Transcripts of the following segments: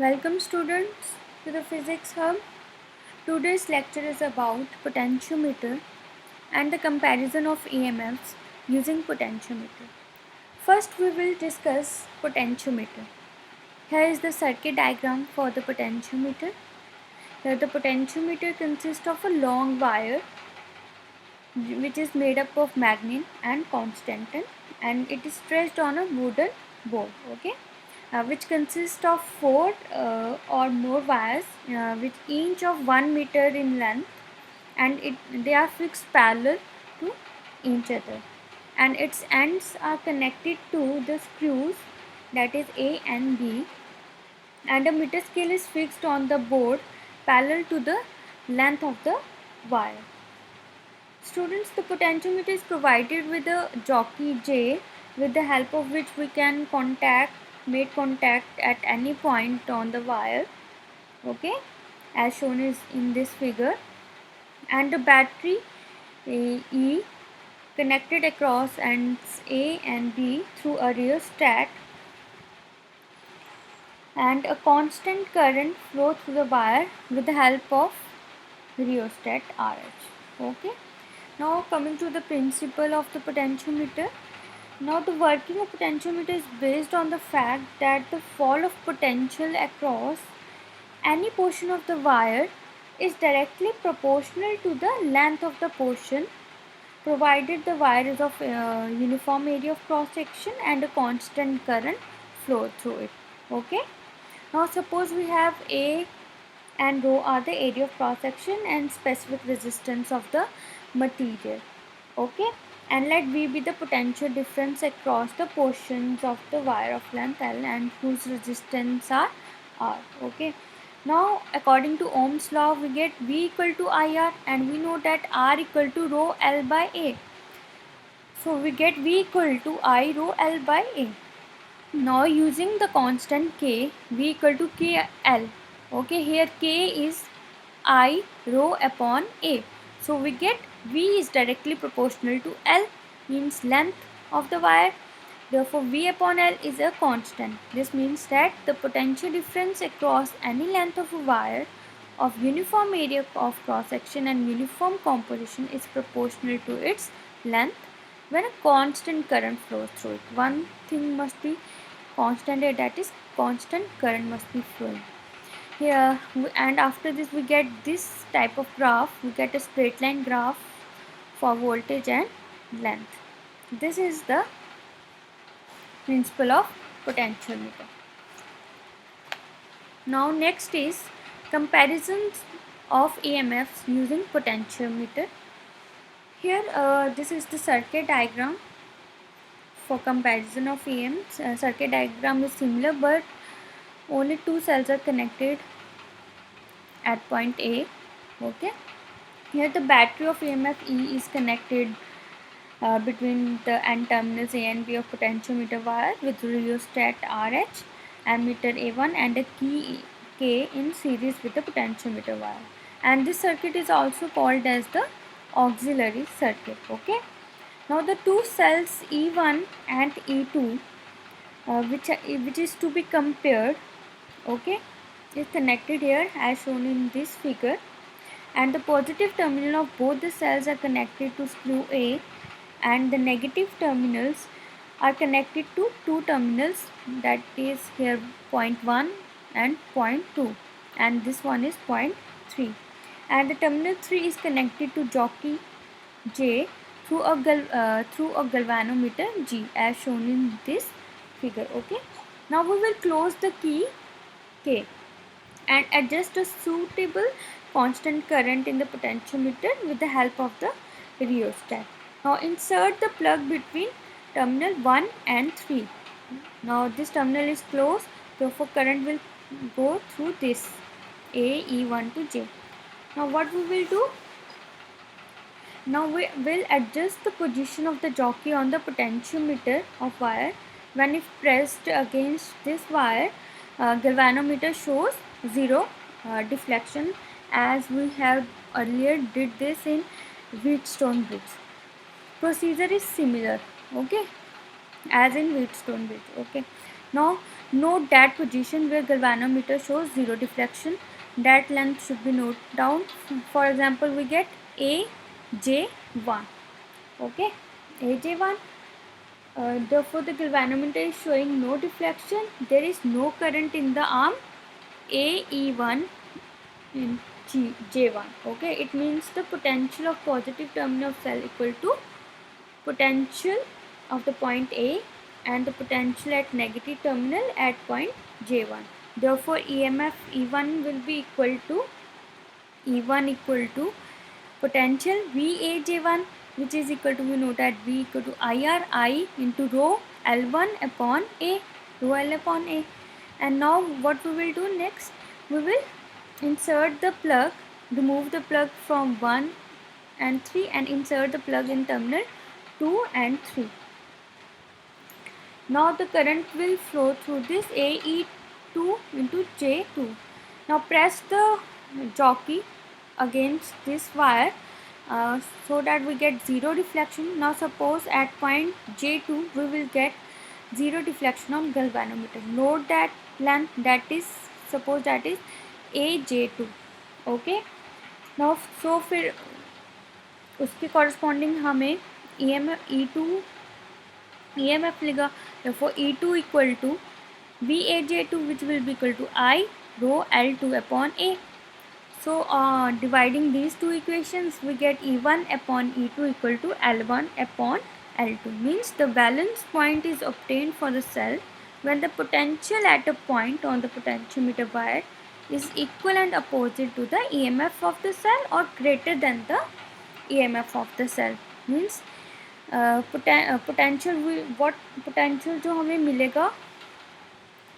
Welcome students to the Physics Hub. Today's lecture is about potentiometer and the comparison of EMFs using potentiometer. First we will discuss potentiometer. Here is the circuit diagram for the potentiometer. Here the potentiometer consists of a long wire which is made up of magnet and constantan, and it is stretched on a wooden board, which consists of four or more wires with each of 1 meter in length, and they are fixed parallel to each other, and its ends are connected to the screws, that is A and B, and a meter scale is fixed on the board parallel to the length of the wire. Students, the potentiometer is provided with a jockey J, with the help of which we can make contact at any point on the wire, as shown is in this figure, and the battery E connected across ends A and B through a rheostat, and a constant current flow through the wire with the help of rheostat RH. Now coming to the principle of the potentiometer. Now the working of potentiometer is based on the fact that the fall of potential across any portion of the wire is directly proportional to the length of the portion, provided the wire is of uniform area of cross section and a constant current flow through it. Now suppose we have A and rho are the area of cross section and specific resistance of the material, and let V be the potential difference across the portions of the wire of length L and whose resistance are R. Now according to Ohm's law we get V equal to IR, and we know that R equal to rho L by A. So we get V equal to I rho L by A. Now using the constant K, V equal to KL. Here K is I rho upon A. So we get V is directly proportional to L, means length of the wire. Therefore V upon L is a constant. This means that the potential difference across any length of a wire of uniform area of cross section and uniform composition is proportional to its length when a constant current flows through it. One thing must be constant here, that is constant current must be flowing here. And after this we get this type of graph. We get a straight line graph for voltage and length. This is the principle of potentiometer. Now next is comparisons of EMFs using potentiometer. Here this is the circuit diagram for comparison of EMFs. Circuit diagram is similar, but only two cells are connected at point A. Here the battery of EMF E is connected between the end terminals A and B of potentiometer wire with rheostat RH, ammeter A1 and a key K in series with the potentiometer wire. And this circuit is also called as the auxiliary circuit. Now the two cells E1 and E2 which is to be compared, is connected here as shown in this figure, and the positive terminal of both the cells are connected to screw A, and the negative terminals are connected to two terminals, that is here point 1 and point 2, and this one is point 3, and the terminal 3 is connected to jockey J through a galvanometer G as shown in this figure. Now we will close the key K and adjust a suitable constant current in the potentiometer with the help of the rheostat. Now insert the plug between terminal 1 and 3. Now this terminal is closed, therefore current will go through this A, E1 to J. Now what we will do? Now we will adjust the position of the jockey on the potentiometer of wire. When if pressed against this wire, galvanometer shows 0 deflection, as we have earlier did this in Wheatstone bridge. Procedure is similar, as in Wheatstone bridge. Now Note that position where galvanometer shows zero deflection. That length should be noted down. For example, we get AJ1. Okay, AJ1. Therefore, the galvanometer is showing no deflection. There is no current in the arm AE1 in J1. Okay, it means the potential of positive terminal of cell equal to potential of the point A and the potential at negative terminal at point J1. Therefore, EMF E1 will be equal to potential VAJ1, which is equal to, we know that V equal to IR I into rho L1 upon A, rho L upon A. And now what we will do next, we will insert the plug, remove the plug from 1 and 3 and insert the plug in terminal 2 and 3. Now the current will flow through this AE2 into J2. Now press the jockey against this wire so that we get zero deflection. Now suppose at point J2 we will get zero deflection on galvanometer. Note that length, that is, suppose that is AJ2. Okay. Now so फिर उसके corresponding हमें EMF लेगा. Therefore E2 equal to VAJ2, which will be equal to I rho L2 upon A. So dividing these two equations, we get E1 upon E2 equal to L1 upon L2. Means the balance point is obtained for the cell when the potential at a point on the potentiometer wire is equal and opposite to the EMF of the cell or greater than the EMF of the cell. Means potential जो हमें मिलेगा,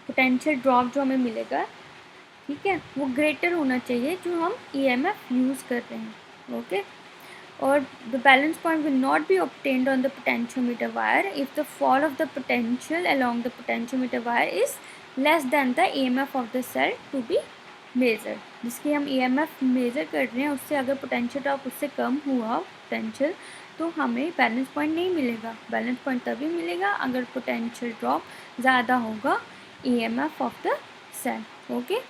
potential drop जो हमें मिलेगा, ठीक है, वो greater होना चाहिए जो हम EMF यूज़ कर रहे हैं. ओके. और the balance point will not be obtained on the potentiometer wire if the fall of the potential along the potentiometer wire is less than the EMF of the cell to be measured. जिसकी हम EMF major कर रहे हैं उससे अगर potential drop उससे कम हुआ potential, तो हमें बैलेंस पॉइंट नहीं मिलेगा. बैलेंस पॉइंट तभी मिलेगा अगर पोटेंशियल ड्रॉप ज़्यादा होगा EMF of the cell. Okay.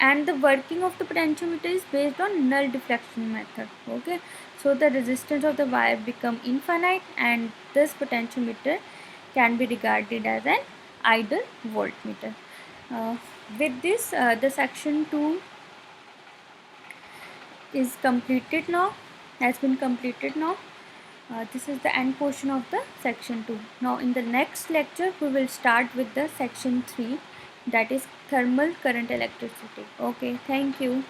And the working of the potentiometer is based on null deflection method. Okay, so the resistance of the wire become infinite and this potentiometer can be regarded as an idle voltmeter. With this the section 2 is completed now, has been completed now. This is the end portion of the section 2. Now in the next lecture we will start with the section 3, that is thermal current electricity. Okay, thank you.